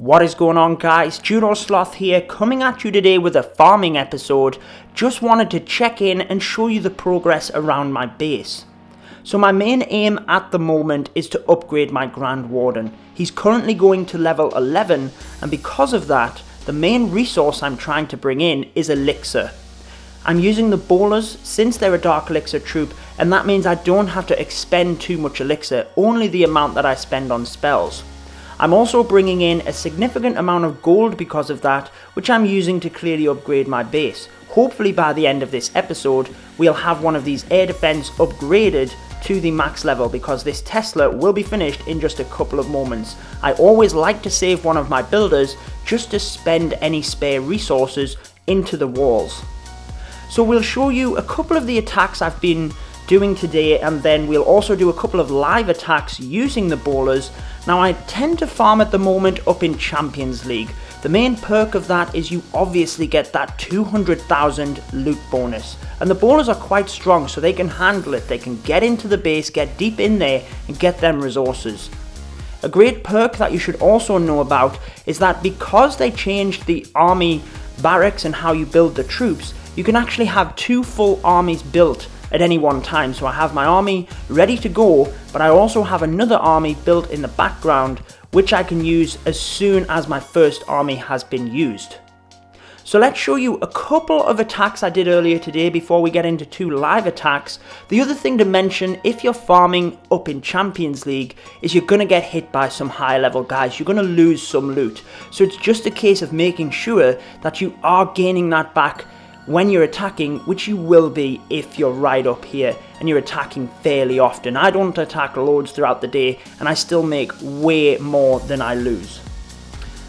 What is going on, guys? Judo Sloth here, coming at you today with a farming episode. Just wanted to check in and show you the progress around my base. So my main aim at the moment is to upgrade my Grand Warden. He's currently going to level 11, and because of that, the main resource I'm trying to bring in is Elixir. I'm using the bowlers since they're a Dark Elixir Troop, and that means I don't have to expend too much Elixir, only the amount that I spend on spells. I'm also bringing in a significant amount of gold because of that, which I'm using to clearly upgrade my base. Hopefully by the end of this episode, we'll have one of these air defense upgraded to the max level, because this Tesla will be finished in just a couple of moments. I always like to save one of my builders just to spend any spare resources into the walls. So we'll show you a couple of the attacks I've been doing today, and then we'll also do a couple of live attacks using the bowlers. Now I tend to farm at the moment up in Champions League. The main perk of that is you obviously get that 200,000 loot bonus, and the bowlers are quite strong, so they can handle it. They can get into the base, get deep in there and get them resources. A great perk that you should also know about is that because they changed the army barracks and how you build the troops, you can actually have 2 full armies built at any one time. So I have my army ready to go, but I also have another army built in the background, which I can use as soon as my first army has been used. So let's show you a couple of attacks I did earlier today before we get into 2 live attacks. The other thing to mention, if you're farming up in Champions League, is you're going to get hit by some high level guys. You're going to lose some loot. So it's just a case of making sure that you are gaining that back when you're attacking, which you will be if you're right up here and you're attacking fairly often. I don't attack loads throughout the day, and I still make way more than I lose.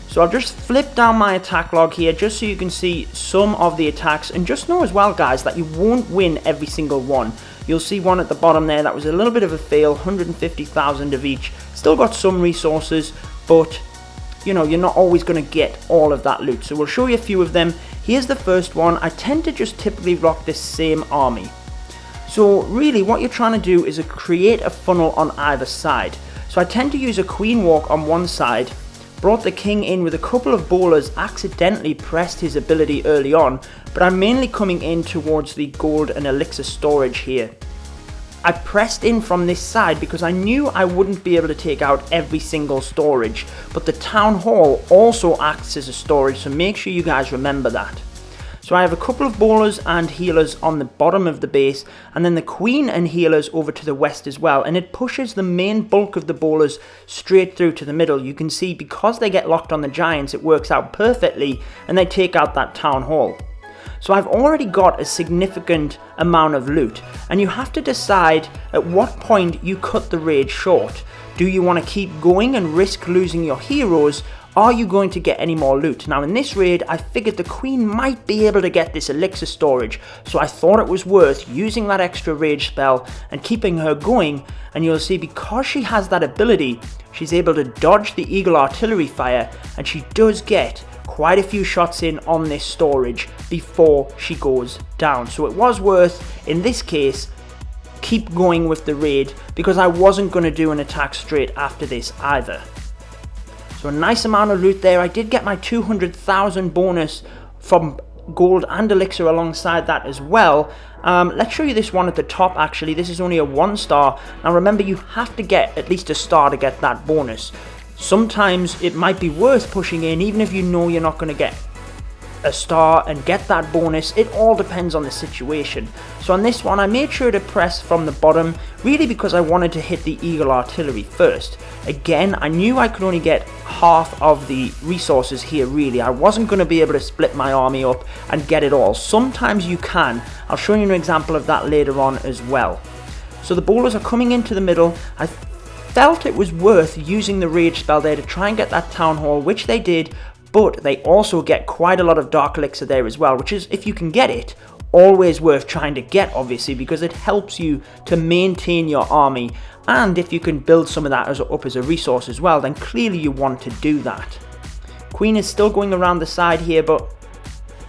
So I'll just flip down my attack log here just so you can see some of the attacks, and just know as well, guys, that you won't win every single one. You'll see one at the bottom there that was a little bit of a fail, 150,000 of each. Still got some resources, but you know, you're not always going to get all of that loot. So we'll show you a few of them. Here's the first one. I tend to just typically rock this same army. So really what you're trying to do is create a funnel on either side. So I tend to use a queen walk on one side, brought the king in with a couple of bowlers, accidentally pressed his ability early on, but I'm mainly coming in towards the gold and elixir storage here. I pressed in from this side because I knew I wouldn't be able to take out every single storage, but the town hall also acts as a storage, so make sure you guys remember that. So I have a couple of bowlers and healers on the bottom of the base, and then the queen and healers over to the west as well, and it pushes the main bulk of the bowlers straight through to the middle. You can see because they get locked on the giants, it works out perfectly and they take out that town hall. So I've already got a significant amount of loot, and you have to decide at what point you cut the raid short. Do you want to keep going and risk losing your heroes? Are you going to get any more loot? Now in this raid, I figured the queen might be able to get this elixir storage, so I thought it was worth using that extra rage spell and keeping her going, and you'll see because she has that ability, she's able to dodge the eagle artillery fire, and she does get quite a few shots in on this storage before she goes down. So it was worth, in this case, keep going with the raid, because I wasn't going to do an attack straight after this either. So a nice amount of loot there. I did get my 200,000 bonus from gold and elixir alongside that as well. Let's show you this one at the top actually. This is only a 1 star. Now remember, you have to get at least a star to get that bonus. Sometimes it might be worth pushing in even if you know you're not going to get a star and get that bonus. It all depends on the situation. So on this one I made sure to press from the bottom, really because I wanted to hit the eagle artillery first. Again, I knew I could only get half of the resources here really. I wasn't going to be able to split my army up and get it all. Sometimes you can. I'll show you an example of that later on as well. So the bowlers are coming into the middle. I felt it was worth using the rage spell there to try and get that town hall, which they did, but they also get quite a lot of dark elixir there as well, which is, if you can get it, always worth trying to get, obviously, because it helps you to maintain your army, and if you can build some of that up as a resource as well, then clearly you want to do that. Queen is still going around the side here, but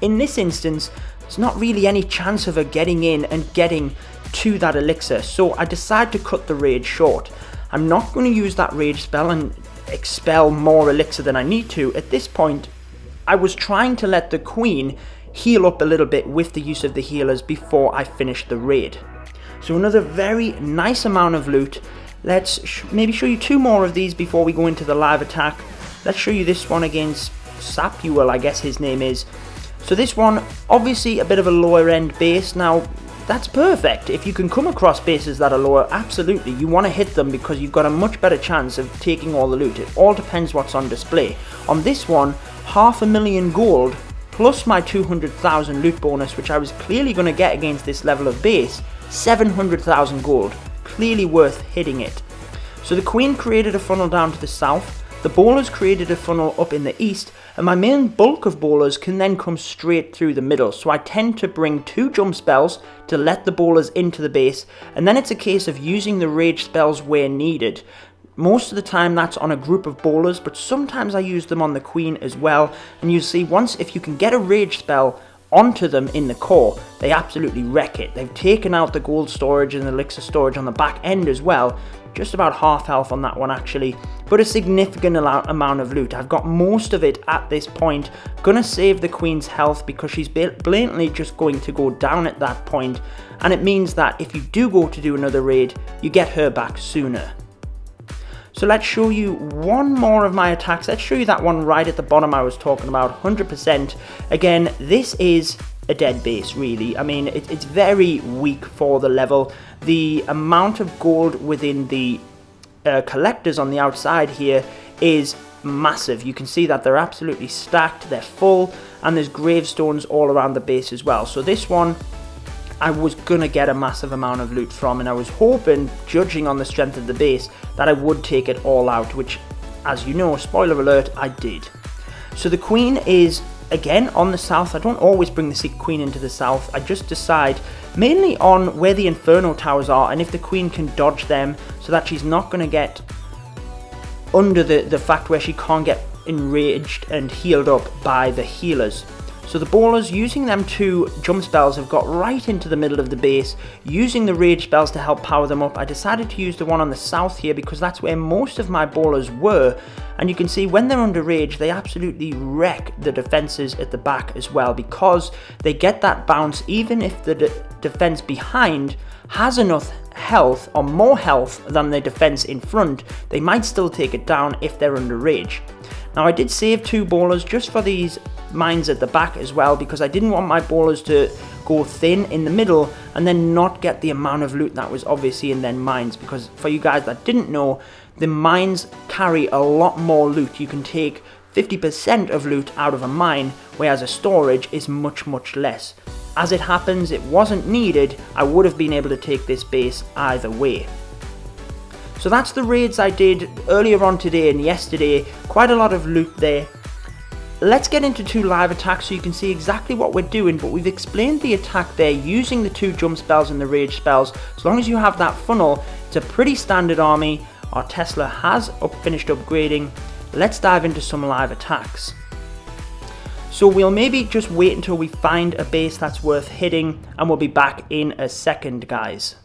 in this instance there's not really any chance of her getting in and getting to that elixir, so I decide to cut the raid short. I'm not going to use that rage spell, and expel more elixir than I need to. At this point, I was trying to let the queen heal up a little bit with the use of the healers before I finished the raid. So another very nice amount of loot. Let's maybe show you two more of these before we go into the live attack. Let's show you this one against Sapuel, I guess his name is. So this one, obviously a bit of a lower end base. Now, that's perfect. If you can come across bases that are lower, absolutely, you want to hit them because you've got a much better chance of taking all the loot. It all depends what's on display. On this one, 500,000 gold plus my 200,000 loot bonus, which I was clearly going to get against this level of base, 700,000 gold. Clearly worth hitting it. So the queen created a funnel down to the south. The bowlers created a funnel up in the east, and my main bulk of bowlers can then come straight through the middle. So I tend to bring 2 jump spells to let the bowlers into the base, and then it's a case of using the rage spells where needed. Most of the time that's on a group of bowlers, but sometimes I use them on the queen as well. And you see, once if you can get a rage spell onto them in the core, they absolutely wreck it. They've taken out the gold storage and the elixir storage on the back end as well. Just about half health on that one actually, but a significant amount of loot. I've got most of it at this point. Gonna save the queen's health because she's blatantly just going to go down at that point, and it means that if you do go to do another raid, you get her back sooner. So let's show you one more of my attacks. Let's show you that one right at the bottom I was talking about, 100%. Again, this is a dead base really. I mean, it's very weak for the level. The amount of gold within the collectors on the outside here is massive. You can see that they're absolutely stacked, they're full, and there's gravestones all around the base as well. So this one I was gonna get a massive amount of loot from, and I was hoping, judging on the strength of the base, that I would take it all out, which, as you know, spoiler alert, I did. So the queen is again on the south. I don't always bring the queen into the south. I just decide mainly on where the inferno towers are and if the queen can dodge them so that she's not going to get under the fact where she can't get enraged and healed up by the healers. So the bowlers, using them 2 jump spells, have got right into the middle of the base, using the rage spells to help power them up. I decided to use the one on the south here because that's where most of my bowlers were, and you can see when they're under rage they absolutely wreck the defenses at the back as well, because they get that bounce even if the defense behind has enough health or more health than the defense in front. They might still take it down if they're under rage. Now I did save 2 bowlers just for these mines at the back as well, because I didn't want my bowlers to go thin in the middle and then not get the amount of loot that was obviously in their mines, because for you guys that didn't know, the mines carry a lot more loot. You can take 50% of loot out of a mine, whereas a storage is much less. As it happens, it wasn't needed. I would have been able to take this base either way. So that's the raids I did earlier on today and yesterday. Quite a lot of loot there. Let's get into 2 live attacks so you can see exactly what we're doing, but we've explained the attack there using the 2 jump spells and the rage spells. As long as you have that funnel, it's a pretty standard army. Our Tesla has finished upgrading. Let's dive into some live attacks. So we'll maybe just wait until we find a base that's worth hitting, and we'll be back in a second, guys.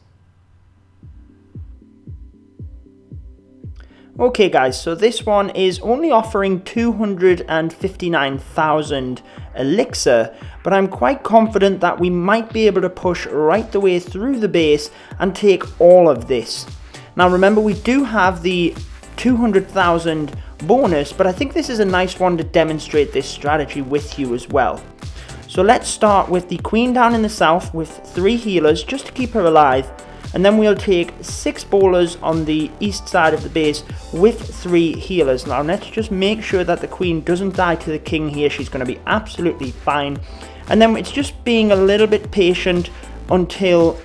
Okay guys, so this one is only offering 259,000 elixir, but I'm quite confident that we might be able to push right the way through the base and take all of this. Now remember, we do have the 200,000 bonus, but I think this is a nice one to demonstrate this strategy with you as well. So let's start with the queen down in the south with 3 healers just to keep her alive. And then we'll take 6 bowlers on the east side of the base with 3 healers. Now let's just make sure that the queen doesn't die to the king here. She's going to be absolutely fine. And then it's just being a little bit patient until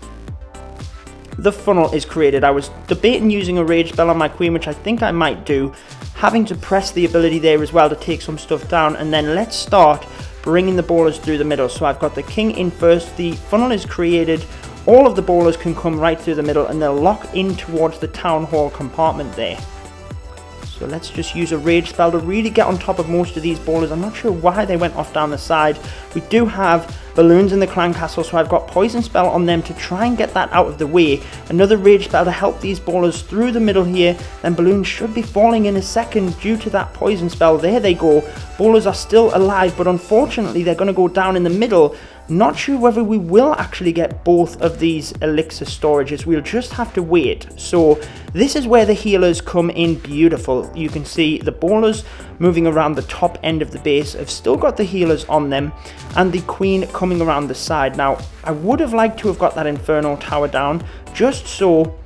the funnel is created. I was debating using a rage spell on my queen, which I think I might do. Having to press the ability there as well to take some stuff down. And then let's start bringing the bowlers through the middle. So I've got the king in first. The funnel is created. All of the bowlers can come right through the middle and they'll lock in towards the town hall compartment there. So So let's just use a rage spell to really get on top of most of these bowlers. I'm not sure why they went off down the side. We do have balloons in the clan castle, so I've got poison spell on them to try and get that out of the way. Another rage spell to help these bowlers through the middle here. Then balloons should be falling in a second due to that poison spell. There they go. Bowlers are still alive, but unfortunately they're going to go down in the middle. Not sure whether we will actually get both of these elixir storages. We'll just have to wait. So this is where the healers come in beautiful. You can see the bowlers moving around the top end of the base have still got the healers on them, and the queen coming around the side. Now I would have liked to have got that infernal tower down just so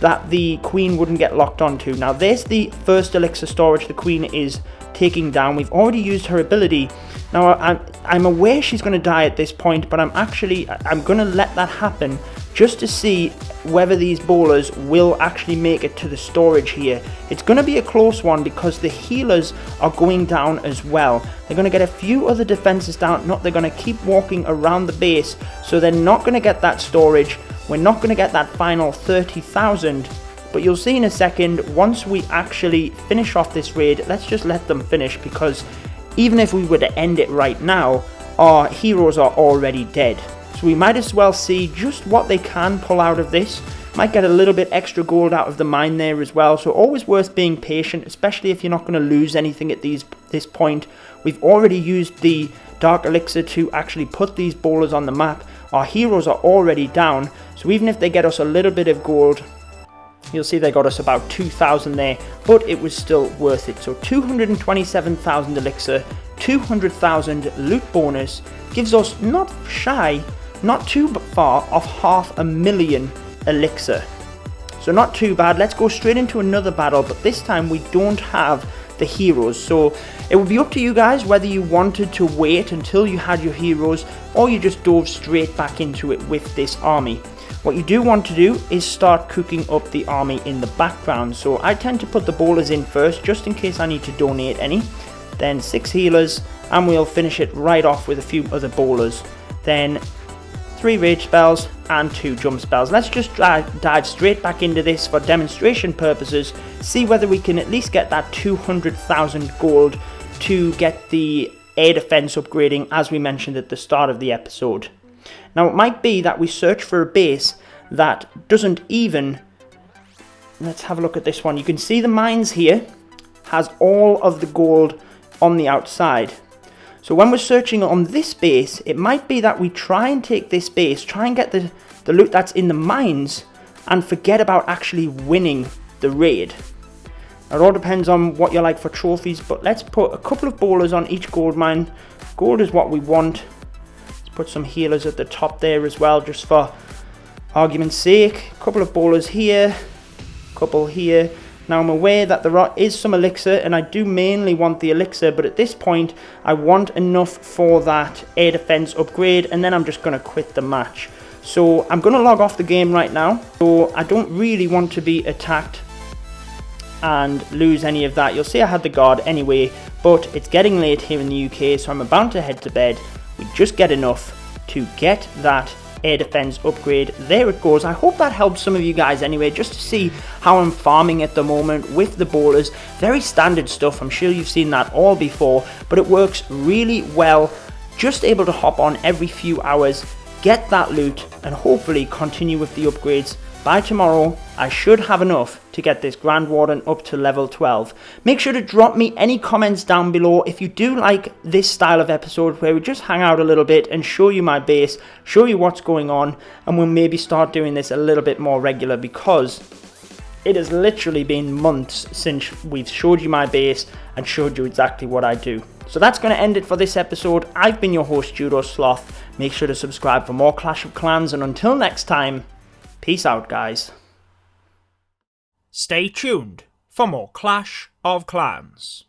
that the queen wouldn't get locked onto. Now there's the first elixir storage the queen is taking down. We've already used her ability. Now I'm aware she's going to die at this point, but I'm going to let that happen just to see whether these bowlers will actually make it to the storage here. It's going to be a close one because the healers are going down as well. They're going to get a few other defenses down. They're going to keep walking around the base, so they're not going to get that storage. We're not going to get that final 30,000. But you'll see in a second, once we actually finish off this raid, let's just let them finish, because even if we were to end it right now, our heroes are already dead. So we might as well see just what they can pull out of this. Might get a little bit extra gold out of the mine there as well. So always worth being patient, especially if you're not going to lose anything at this point. We've already used the Dark Elixir to actually put these bowlers on the map. Our heroes are already down. So even if they get us a little bit of gold, you'll see they got us about 2,000 there, but it was still worth it. So 227,000 elixir, 200,000 loot bonus, gives us not too far off 500,000 elixir. So not too bad. Let's go straight into another battle, but this time we don't have the heroes. So it would be up to you guys whether you wanted to wait until you had your heroes, or you just dove straight back into it with this army. What you do want to do is start cooking up the army in the background. So I tend to put the bowlers in first, just in case I need to donate any. Then 6 healers, and we'll finish it right off with a few other bowlers. Then 3 rage spells and 2 jump spells. Let's just dive straight back into this for demonstration purposes. See whether we can at least get that 200,000 gold to get the air defense upgrading, as we mentioned at the start of the episode. Now it might be that we search for a base that doesn't even... Let's have a look at this one. You can see the mines here has all of the gold on the outside. So when we're searching on this base, it might be that we try and take this base, try and get the loot that's in the mines, and forget about actually winning the raid. Now, it all depends on what you like for trophies, but let's put a couple of bowlers on each gold mine. Gold is what we want. Put some healers at the top there as well, just for argument's sake. A couple of bowlers here, a couple here. Now I'm aware that there is some elixir, and I do mainly want the elixir, but at this point I want enough for that air defense upgrade, and then I'm just going to quit the match. So I'm going to log off the game right now. So I don't really want to be attacked and lose any of that. You'll see I had the guard anyway, but it's getting late here in the UK, so I'm about to head to bed. We just get enough to get that air defense upgrade. There it goes. I hope that helps some of you guys anyway, just to see how I'm farming at the moment with the bowlers. Very standard stuff. I'm sure you've seen that all before, but it works really well. Just able to hop on every few hours, get that loot, and hopefully continue with the upgrades. By tomorrow, I should have enough to get this Grand Warden up to level 12. Make sure to drop me any comments down below if you do like this style of episode where we just hang out a little bit and show you my base, show you what's going on, and we'll maybe start doing this a little bit more regular, because it has literally been months since we've showed you my base and showed you exactly what I do. So that's going to end it for this episode. I've been your host, Judo Sloth. Make sure to subscribe for more Clash of Clans, and until next time, peace out, guys. Stay tuned for more Clash of Clans.